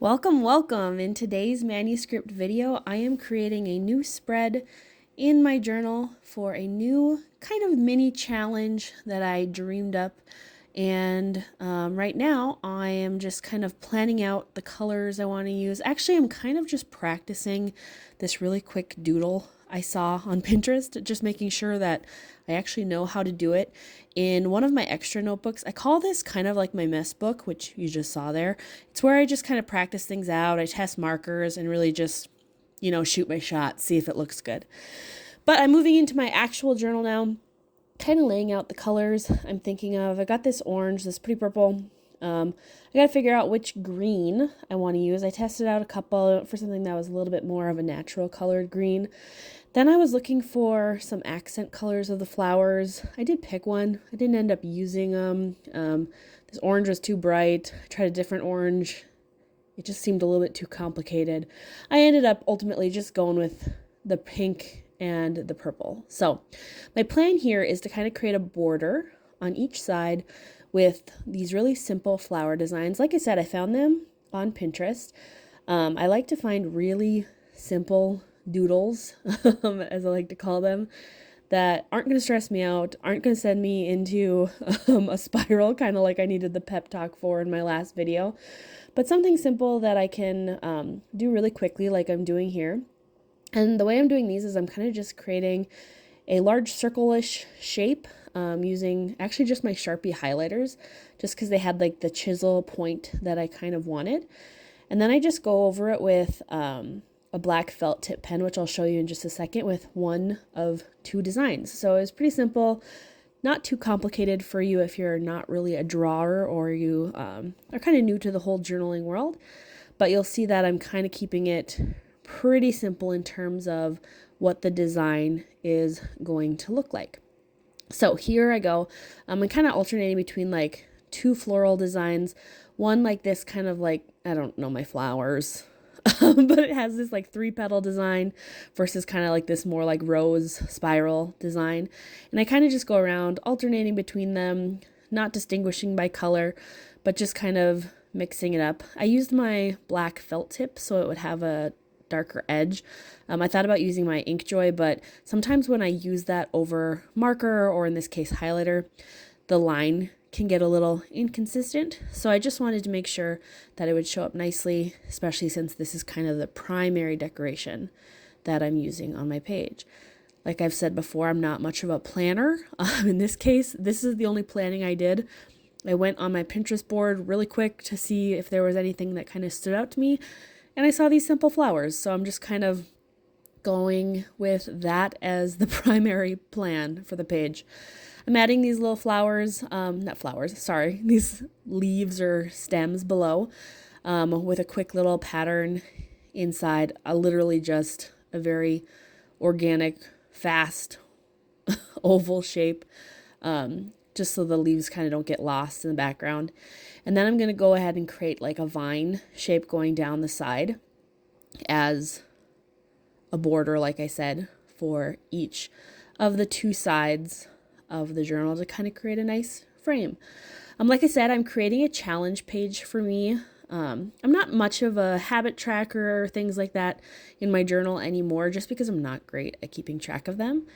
Welcome, welcome. In today's manuscript video, I am creating a new spread in my journal for a new kind of mini challenge that I dreamed up. And right now, I am just kind of planning out the colors I want to use. Actually, I'm kind of just practicing this really quick doodle I saw on Pinterest, just making sure that I actually know how to do it. In one of my extra notebooks, I call this kind of like my mess book, which you just saw there. It's where I just kind of practice things out. I test markers and really just, shoot my shot, see if it looks good. But I'm moving into my actual journal now, kind of laying out the colors I'm thinking of. I got this orange, this pretty purple. I got to figure out which green I want to use. I tested out a couple for something that was a little bit more of a natural colored green. Then I was looking for some accent colors of the flowers. I did pick one. I didn't end up using them. This orange was too bright. I tried a different orange. It just seemed a little bit too complicated. I ended up ultimately just going with the pink and the purple. So my plan here is to kind of create a border on each side with these really simple flower designs. Like I said, I found them on Pinterest. I like to find really simple doodles, as I like to call them, that aren't going to stress me out, aren't going to send me into a spiral, kind of like I needed the pep talk for in my last video, but something simple that I can do really quickly like I'm doing here. And the way I'm doing these is I'm kind of just creating a large circle-ish shape using actually just my Sharpie highlighters, just because they had like the chisel point that I kind of wanted. And then I just go over it with a black felt tip pen, which I'll show you in just a second, with one of two designs. So it's pretty simple, not too complicated for you if you're not really a drawer or you are kind of new to the whole journaling world. But you'll see that I'm kind of keeping it pretty simple in terms of what the design is going to look like. So here I go. I'm kind of alternating between like two floral designs. One like this kind of like, I don't know my flowers, but it has this like 3-petal design versus kind of like this more like rose spiral design. And I kind of just go around alternating between them, not distinguishing by color, but just kind of mixing it up. I used my black felt tip so it would have a darker edge. I thought about using my Inkjoy, but sometimes when I use that over marker, or in this case highlighter, the line can get a little inconsistent. So I just wanted to make sure that it would show up nicely, especially since this is kind of the primary decoration that I'm using on my page. Like I've said before, I'm not much of a planner. In this case, this is the only planning I did. I went on my Pinterest board really quick to see if there was anything that kind of stood out to me, and I saw these simple flowers. So I'm just kind of going with that as the primary plan for the page. I'm adding these little flowers, these leaves or stems below with a quick little pattern inside, literally just a very organic, fast oval shape, just so the leaves kind of don't get lost in the background. And then I'm going to go ahead and create like a vine shape going down the side as a border, like I said, for each of the two sides of the journal to kind of create a nice frame. Like I said, I'm creating a challenge page for me. I'm not much of a habit tracker or things like that in my journal anymore, just because I'm not great at keeping track of them.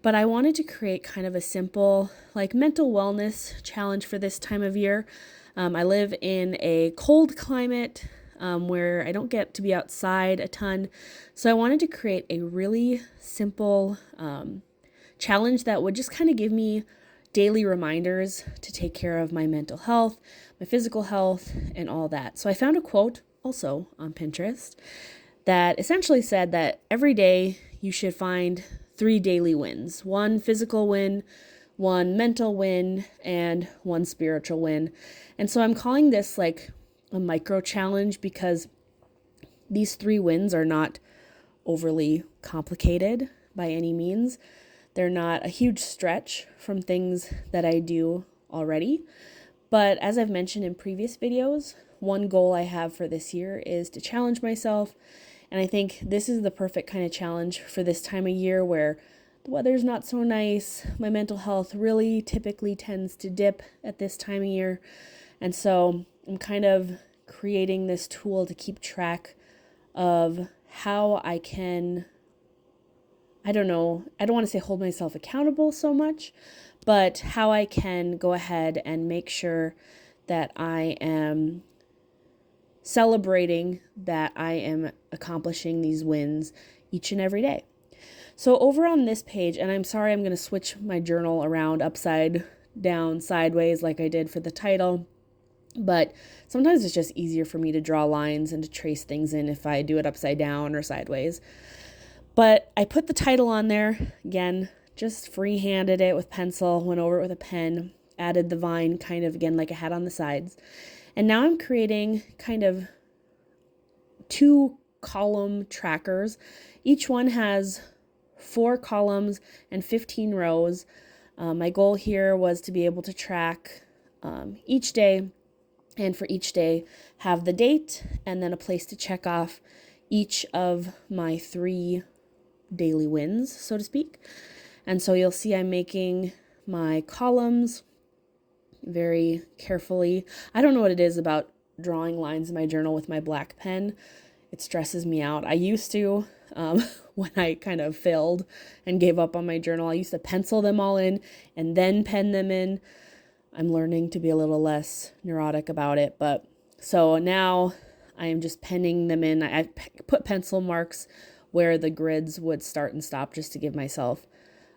But I wanted to create kind of a simple, like, mental wellness challenge for this time of year. I live in a cold climate where I don't get to be outside a ton. So I wanted to create a really simple challenge that would just kind of give me daily reminders to take care of my mental health, my physical health, and all that. So I found a quote also on Pinterest that essentially said that every day you should find 3 daily wins: 1 physical win, 1 mental win, and 1 spiritual win. And so I'm calling this like a micro challenge because these 3 wins are not overly complicated by any means. They're not a huge stretch from things that I do already. But as I've mentioned in previous videos, one goal I have for this year is to challenge myself. And I think this is the perfect kind of challenge for this time of year where the weather's not so nice. My mental health really typically tends to dip at this time of year. And so I'm kind of creating this tool to keep track of how I can, I don't want to say hold myself accountable so much, but how I can go ahead and make sure that I am celebrating that I am accomplishing these wins each and every day. So over on this page, and I'm sorry, I'm going to switch my journal around upside down, sideways like I did for the title, but sometimes it's just easier for me to draw lines and to trace things in if I do it upside down or sideways. But I put the title on there, again, just free-handed it with pencil, went over it with a pen, added the vine kind of again like I had on the sides. And now I'm creating kind of 2 column trackers. Each one has 4 columns and 15 rows. My goal here was to be able to track each day, and for each day have the date and then a place to check off each of my 3 daily wins, so to speak. And so you'll see I'm making my columns very carefully. I don't know what it is about drawing lines in my journal with my black pen. It stresses me out. I used to, when I kind of failed and gave up on my journal, I used to pencil them all in and then pen them in. I'm learning to be a little less neurotic about it, but so now I am just penning them in. I put pencil marks where the grids would start and stop just to give myself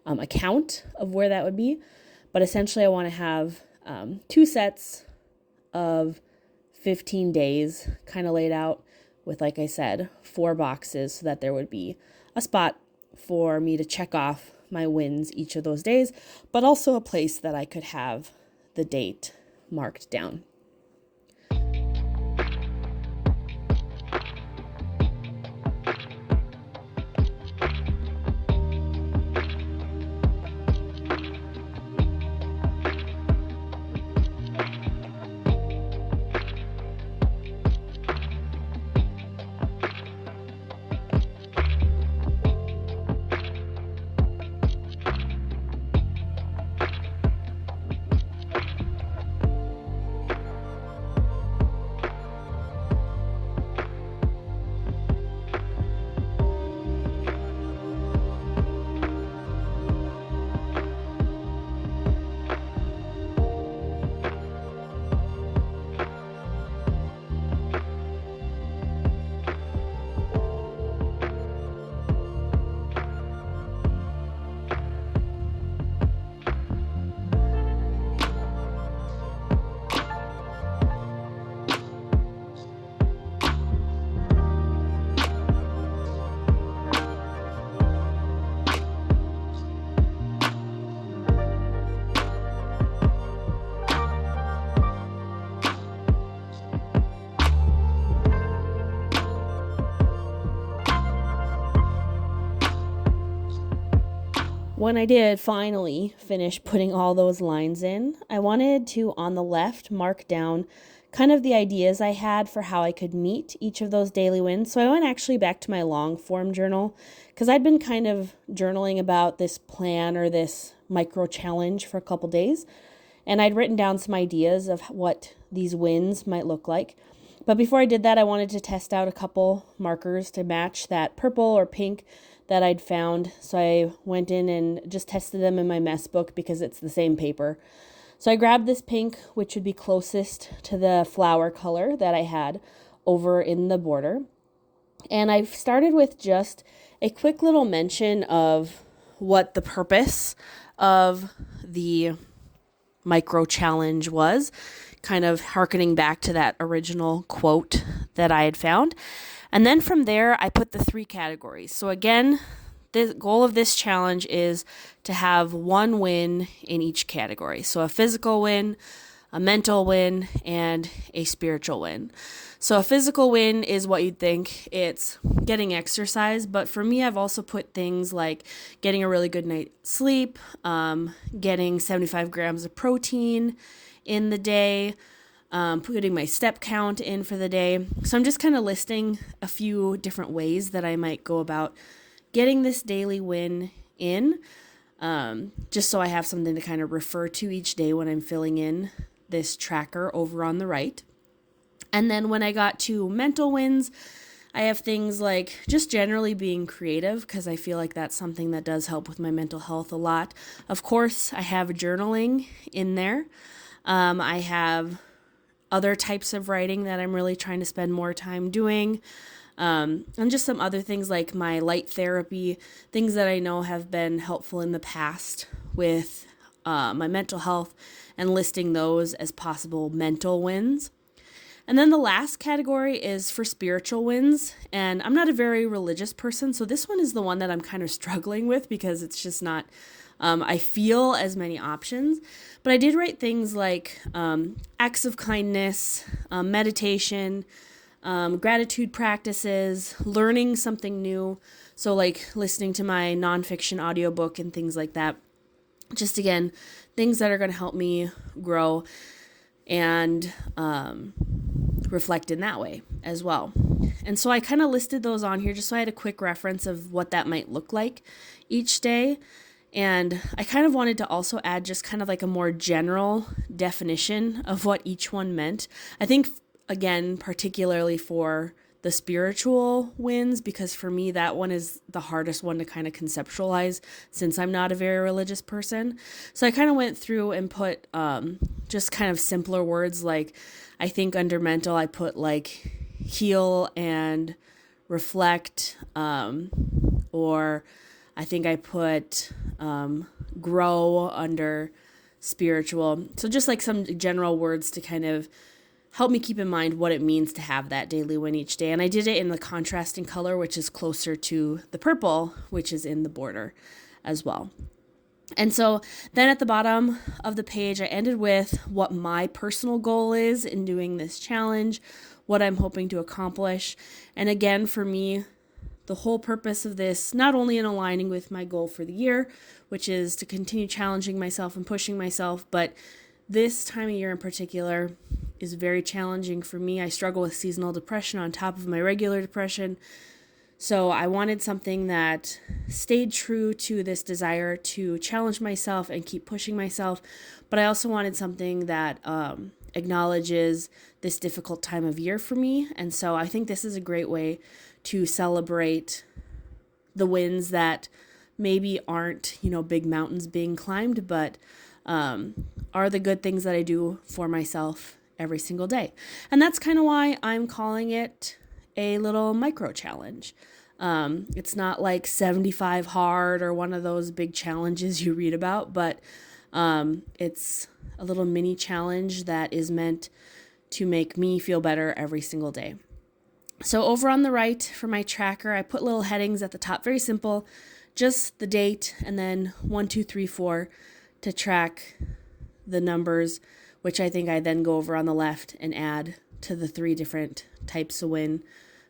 a count of where that would be. But essentially I want to have 2 sets of 15 days kind of laid out with, like I said, 4 boxes so that there would be a spot for me to check off my wins each of those days, but also a place that I could have the date marked down. When I did finally finish putting all those lines in, I wanted to, on the left, mark down kind of the ideas I had for how I could meet each of those daily wins. So I went actually back to my long form journal because I'd been kind of journaling about this plan or this micro challenge for a couple days. And I'd written down some ideas of what these wins might look like. But before I did that, I wanted to test out a couple markers to match that purple or pink that I'd found. So I went in and just tested them in my mess book because it's the same paper. So I grabbed this pink, which would be closest to the flower color that I had over in the border. And I started with just a quick little mention of what the purpose of the micro challenge was, kind of hearkening back to that original quote that I had found. And then from there, I put the 3 categories. So again, the goal of this challenge is to have 1 win in each category. So a physical win, a mental win, and a spiritual win. So a physical win is what you'd think. It's getting exercise. But for me, I've also put things like getting a really good night's sleep, getting 75 grams of protein in the day, putting my step count in for the day. So I'm just kind of listing a few different ways that I might go about getting this daily win in, just so I have something to kind of refer to each day when I'm filling in this tracker over on the right. And then when I got to mental wins, I have things like just generally being creative, because I feel like that's something that does help with my mental health a lot. Of course, I have journaling in there. I have other types of writing that I'm really trying to spend more time doing. And just some other things like my light therapy, things that I know have been helpful in the past with my mental health, and listing those as possible mental wins. And then the last category is for spiritual wins. And I'm not a very religious person, so this one is the one that I'm kind of struggling with, because it's just not, I feel, as many options. But I did write things like acts of kindness, meditation, gratitude practices, learning something new. So like listening to my nonfiction audiobook and things like that. Just again, things that are going to help me grow and reflect in that way as well. And so I kind of listed those on here just so I had a quick reference of what that might look like each day. And I kind of wanted to also add just kind of like a more general definition of what each one meant. I think, again, particularly for the spiritual wins, because for me, that one is the hardest one to kind of conceptualize since I'm not a very religious person. So I kind of went through and put just kind of simpler words. Like I think under mental, I put like heal and reflect, or I think I put grow under spiritual. So just like some general words to kind of help me keep in mind what it means to have that daily win each day. And I did it in the contrasting color, which is closer to the purple, which is in the border as well. And so then at the bottom of the page, I ended with what my personal goal is in doing this challenge, what I'm hoping to accomplish. And again, for me, the whole purpose of this, not only in aligning with my goal for the year, which is to continue challenging myself and pushing myself, but this time of year in particular is very challenging for me. I struggle with seasonal depression on top of my regular depression. So I wanted something that stayed true to this desire to challenge myself and keep pushing myself. But I also wanted something that acknowledges this difficult time of year for me. And so I think this is a great way to celebrate the wins that maybe aren't, big mountains being climbed, but are the good things that I do for myself every single day. And that's kind of why I'm calling it a little micro challenge. It's not like 75 hard or one of those big challenges you read about, but it's a little mini challenge that is meant to make me feel better every single day. So over on the right for my tracker, I put little headings at the top, very simple, just the date and then 1, 2, 3, 4 to track the numbers, which I think I then go over on the left and add to the 3 different types of win,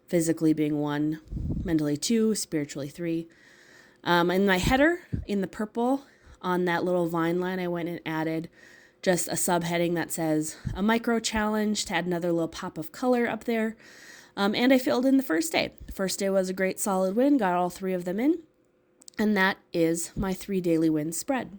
physically being 1, mentally 2, spiritually 3. In my header, in the purple, on that little vine line, I went and added just a subheading that says a micro challenge to add another little pop of color up there. And I filled in the first day. The first day was a great solid win, got all 3 of them in. And that is my 3 daily wins spread.